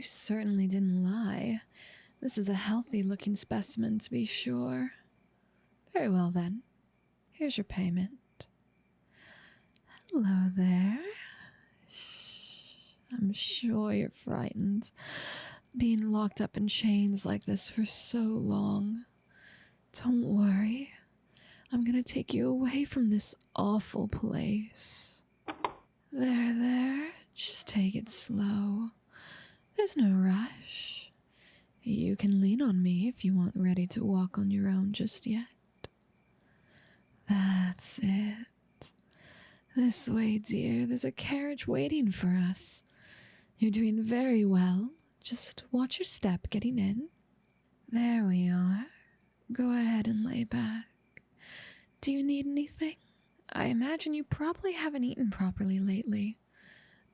You certainly didn't lie. This is a healthy-looking specimen, to be sure. Very well, then. Here's your payment. Hello there. Shh. I'm sure you're frightened. Being locked up in chains like this for so long. Don't worry. I'm gonna take you away from this awful place. There. Just take it slow. There's no rush. You can lean on me if you aren't ready to walk on your own just yet. That's it. This way, dear. There's a carriage waiting for us. You're doing very well. Just watch your step getting in. There we are. Go ahead and lay back. Do you need anything? I imagine you probably haven't eaten properly lately.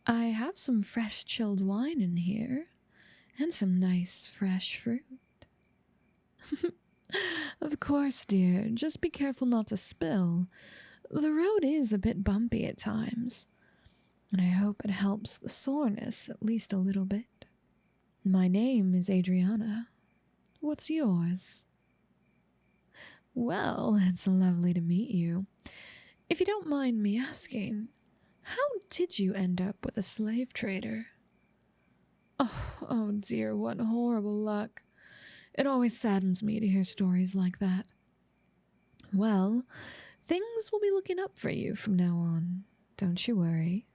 I have some fresh chilled wine in here, and some nice fresh fruit. Of course, dear, just be careful not to spill. The road is a bit bumpy at times, and I hope it helps the soreness at least a little bit. My name is Adriana. What's yours? Well, it's lovely to meet you. If you don't mind me asking, how did you end up with a slave trader? Oh dear, what horrible luck. It always saddens me to hear stories like that. Well, things will be looking up for you from now on. Don't you worry.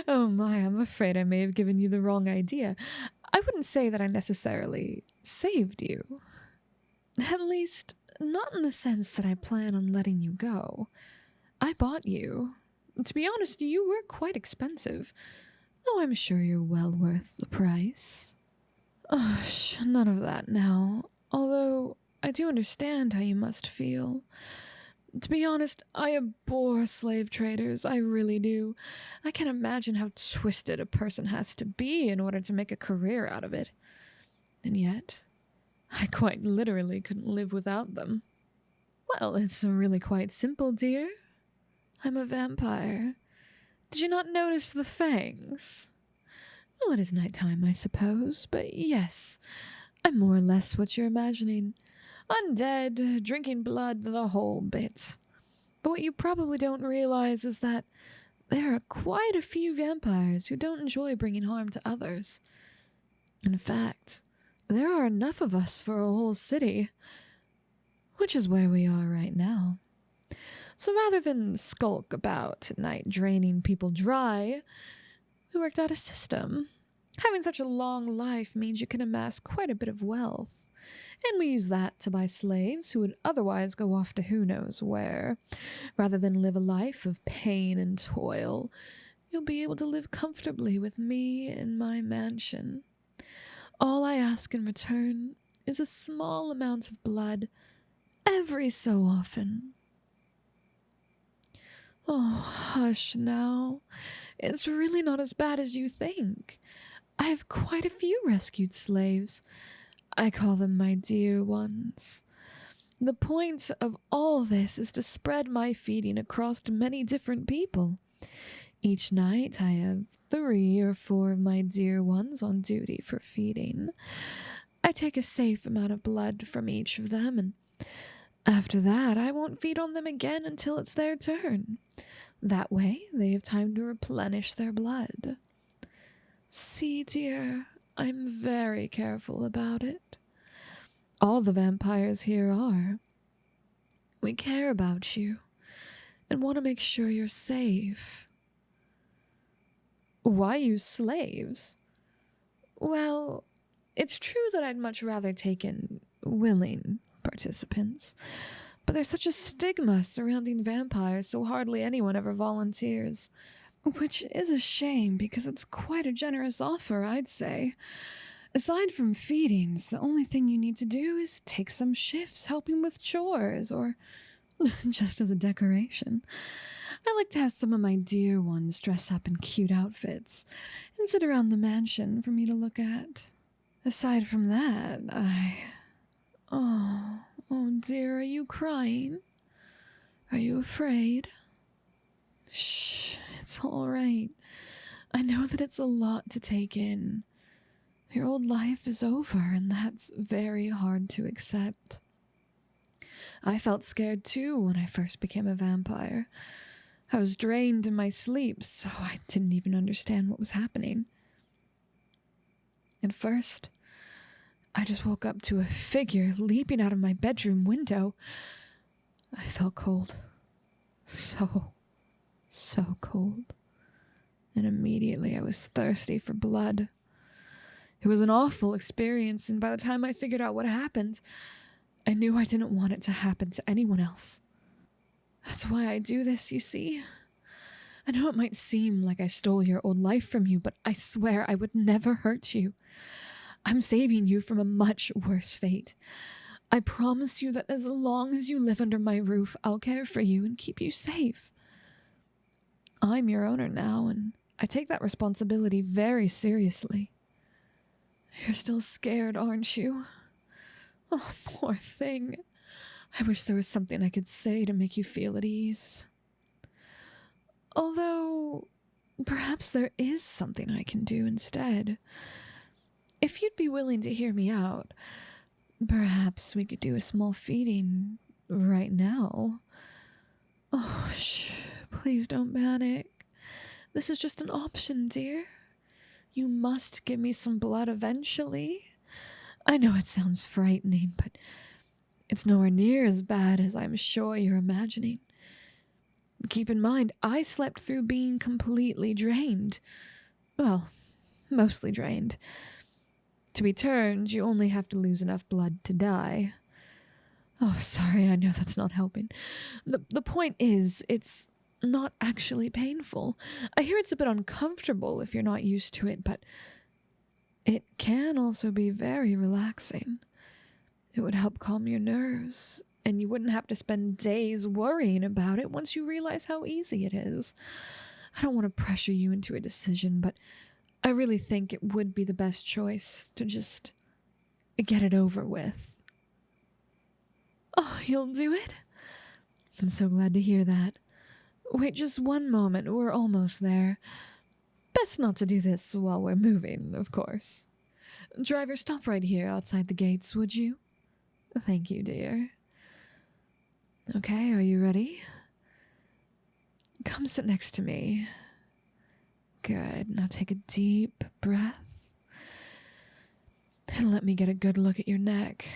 Oh my, I'm afraid I may have given you the wrong idea. I wouldn't say that I necessarily saved you. At least, not in the sense that I plan on letting you go. I bought you. To be honest, you were quite expensive, though I'm sure you're well worth the price. Oh, none of that now, although I do understand how you must feel. To be honest, I abhor slave traders, I really do. I can't imagine how twisted a person has to be in order to make a career out of it. And yet, I quite literally couldn't live without them. Well, it's really quite simple, dear. I'm a vampire. Did you not notice the fangs? Well, it is nighttime, I suppose, but yes, I'm more or less what you're imagining. Undead, drinking blood, the whole bit. But what you probably don't realize is that there are quite a few vampires who don't enjoy bringing harm to others. In fact, there are enough of us for a whole city, which is where we are right now. So rather than skulk about at night draining people dry, we worked out a system. Having such a long life means you can amass quite a bit of wealth. And we use that to buy slaves who would otherwise go off to who knows where. Rather than live a life of pain and toil, you'll be able to live comfortably with me in my mansion. All I ask in return is a small amount of blood every so often. Oh, hush now. It's really not as bad as you think. I have quite a few rescued slaves. I call them my dear ones. The point of all this is to spread my feeding across to many different people. Each night I have 3 or 4 of my dear ones on duty for feeding. I take a safe amount of blood from each of them, and after that I won't feed on them again until it's their turn. That way they have time to replenish their blood. See, dear, I'm very careful about it. All the vampires here are. We care about you and want to make sure you're safe. Why use slaves? Well, it's true that I'd much rather take in willing participants, but there's such a stigma surrounding vampires, so hardly anyone ever volunteers. Which is a shame, because it's quite a generous offer, I'd say. Aside from feedings, the only thing you need to do is take some shifts helping with chores, or just as a decoration. I like to have some of my dear ones dress up in cute outfits and sit around the mansion for me to look at. Aside from that, Oh dear, are you crying? Are you afraid? Shh, it's all right. I know that it's a lot to take in. Your old life is over, and that's very hard to accept. I felt scared too when I first became a vampire. I was drained in my sleep, so I didn't even understand what was happening. At first, I just woke up to a figure leaping out of my bedroom window. I felt cold. So cold. And immediately I was thirsty for blood. It was an awful experience, and by the time I figured out what happened, I knew I didn't want it to happen to anyone else. That's why I do this, you see. I know it might seem like I stole your old life from you, but I swear I would never hurt you. I'm saving you from a much worse fate. I promise you that as long as you live under my roof, I'll care for you and keep you safe. I'm your owner now, and I take that responsibility very seriously. You're still scared, aren't you? Oh, poor thing. I wish there was something I could say to make you feel at ease. Although, perhaps there is something I can do instead. If you'd be willing to hear me out, perhaps we could do a small feeding right now. Oh, shh, please don't panic. This is just an option, dear. You must give me some blood eventually. I know it sounds frightening, but it's nowhere near as bad as I'm sure you're imagining. Keep in mind, I slept through being completely drained. Well, mostly drained. To be turned, you only have to lose enough blood to die. Oh, sorry, I know that's not helping. The point is, it's not actually painful. I hear it's a bit uncomfortable if you're not used to it, but it can also be very relaxing. It would help calm your nerves, and you wouldn't have to spend days worrying about it once you realize how easy it is. I don't want to pressure you into a decision, but I really think it would be the best choice to just get it over with. Oh, you'll do it? I'm so glad to hear that. Wait just one moment, we're almost there. Best not to do this while we're moving, of course. Driver, stop right here outside the gates, would you? Thank you, dear. Okay, are you ready? Come sit next to me. Good. Now take a deep breath. And let me get a good look at your neck.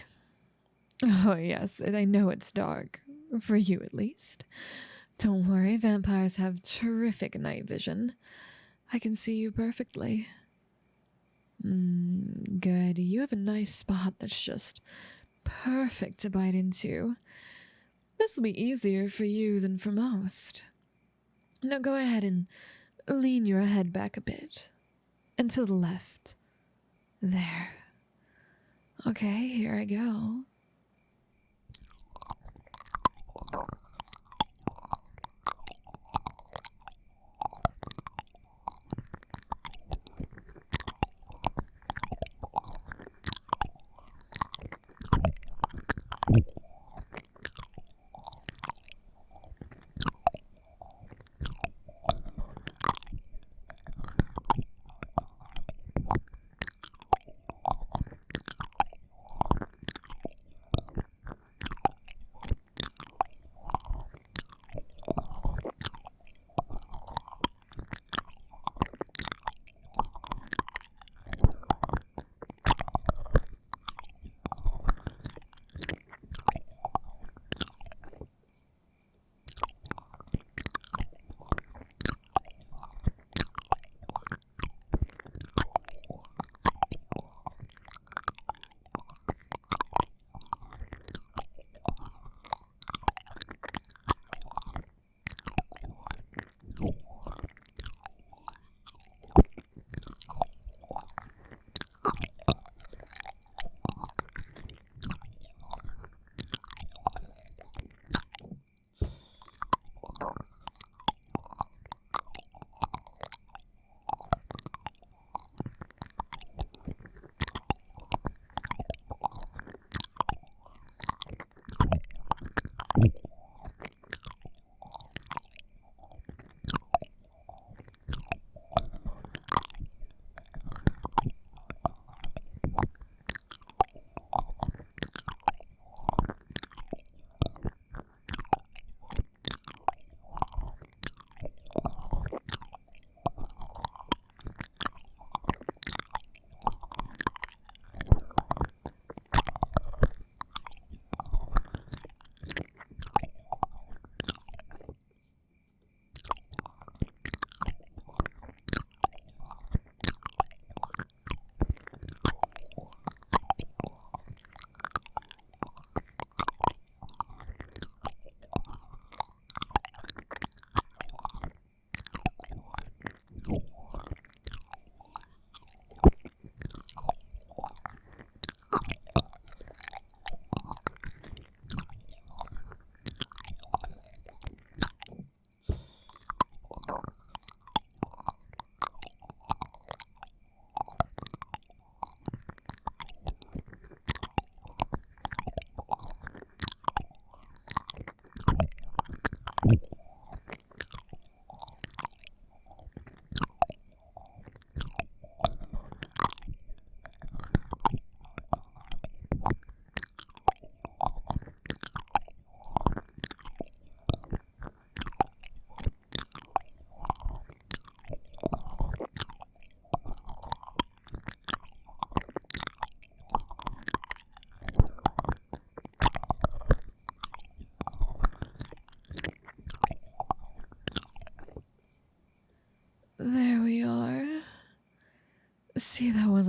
Oh, yes, I know it's dark. For you, at least. Don't worry, vampires have terrific night vision. I can see you perfectly. Good. You have a nice spot that's just perfect to bite into. This will be easier for you than for most. Now go ahead and lean your head back a bit. And to the left. There. Okay, here I go.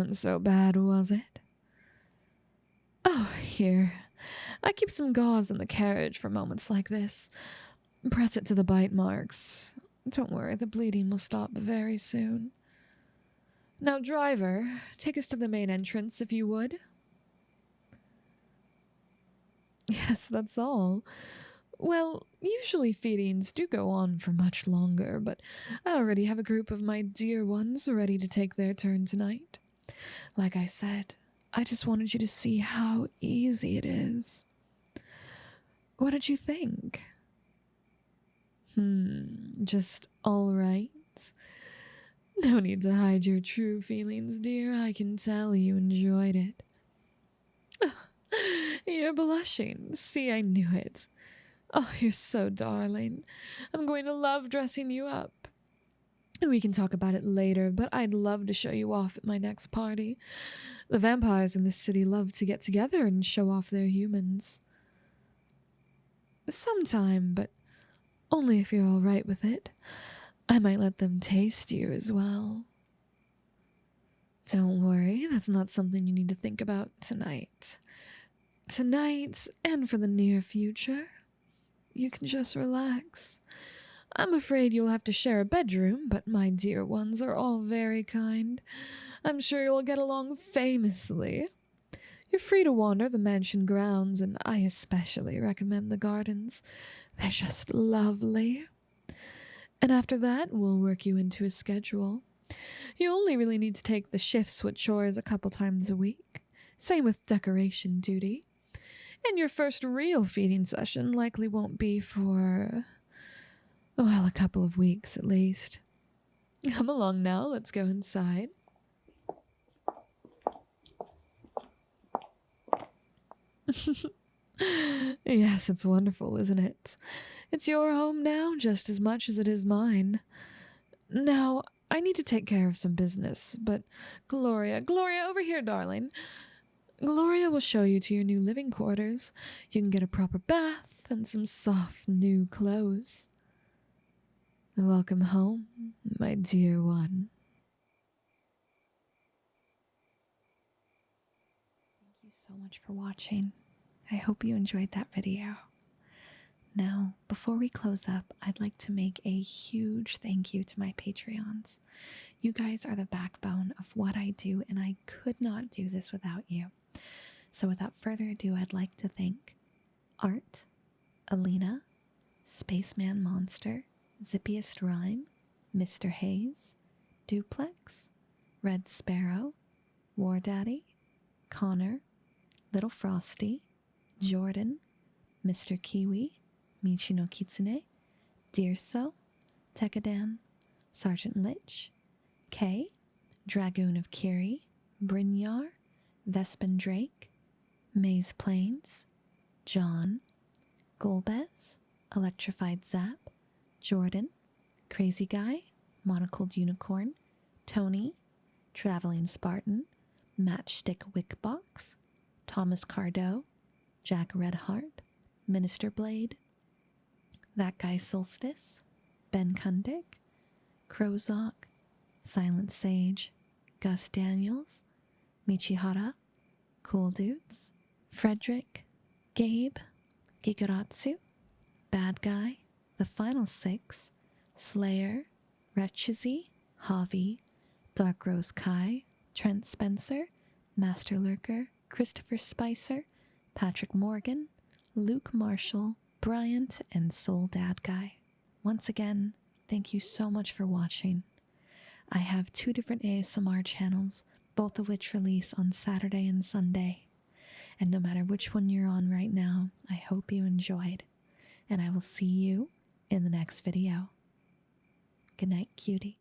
wasn't so bad, was it? Oh, here. I keep some gauze in the carriage for moments like this. Press it to the bite marks. Don't worry, the bleeding will stop very soon. Now, driver, take us to the main entrance, if you would. Yes, that's all. Well, usually feedings do go on for much longer, but I already have a group of my dear ones ready to take their turn tonight. Like I said, I just wanted you to see how easy it is. What did you think? Just all right. No need to hide your true feelings, dear. I can tell you enjoyed it. You're blushing. See, I knew it. Oh, you're so darling. I'm going to love dressing you up. We can talk about it later, but I'd love to show you off at my next party. The vampires in this city love to get together and show off their humans. Sometime, but only if you're all right with it. I might let them taste you as well. Don't worry, that's not something you need to think about tonight. Tonight, and for the near future, you can just relax. I'm afraid you'll have to share a bedroom, but my dear ones are all very kind. I'm sure you'll get along famously. You're free to wander the mansion grounds, and I especially recommend the gardens. They're just lovely. And after that, we'll work you into a schedule. You only really need to take the shifts with chores a couple times a week. Same with decoration duty. And your first real feeding session likely won't be for, well, a couple of weeks at least. Come along now, let's go inside. Yes, it's wonderful, isn't it? It's your home now just as much as it is mine. Now, I need to take care of some business, but Gloria, over here, darling. Gloria will show you to your new living quarters. You can get a proper bath and some soft new clothes. Welcome home, my dear one. Thank you so much for watching. I hope you enjoyed that video. Now, before we close up, I'd like to make a huge thank you to my Patreons. You guys are the backbone of what I do, and I could not do this without you. So without further ado, I'd like to thank Art, Alina, Spaceman Monster, Zippiest Rhyme, Mr. Hayes, Duplex, Red Sparrow, War Daddy, Connor, Little Frosty, Jordan, Mr. Kiwi, Michino Kitsune, Deerso, Tekadan, Sergeant Lich, Kay, Dragoon of Kiri, Brynjar, Vespin Drake, Maze Plains, John, Golbez, Electrified Zap, Jordan, Crazy Guy, Monocled Unicorn, Tony, Traveling Spartan, Matchstick Wickbox, Thomas Cardo, Jack Redheart, Minister Blade, That Guy Solstice, Ben Kundig, Crowzok, Silent Sage, Gus Daniels, Michihara, Cool Dudes, Frederick, Gabe, Gigaratsu, Bad Guy, The Final Six, Slayer, Retchizy, Javi, Dark Rose Kai, Trent Spencer, Master Lurker, Christopher Spicer, Patrick Morgan, Luke Marshall, Bryant, and Soul Dad Guy. Once again, thank you so much for watching. I have 2 different ASMR channels, both of which release on Saturday and Sunday. And no matter which one you're on right now, I hope you enjoyed. And I will see you in the next video. Good night, cutie.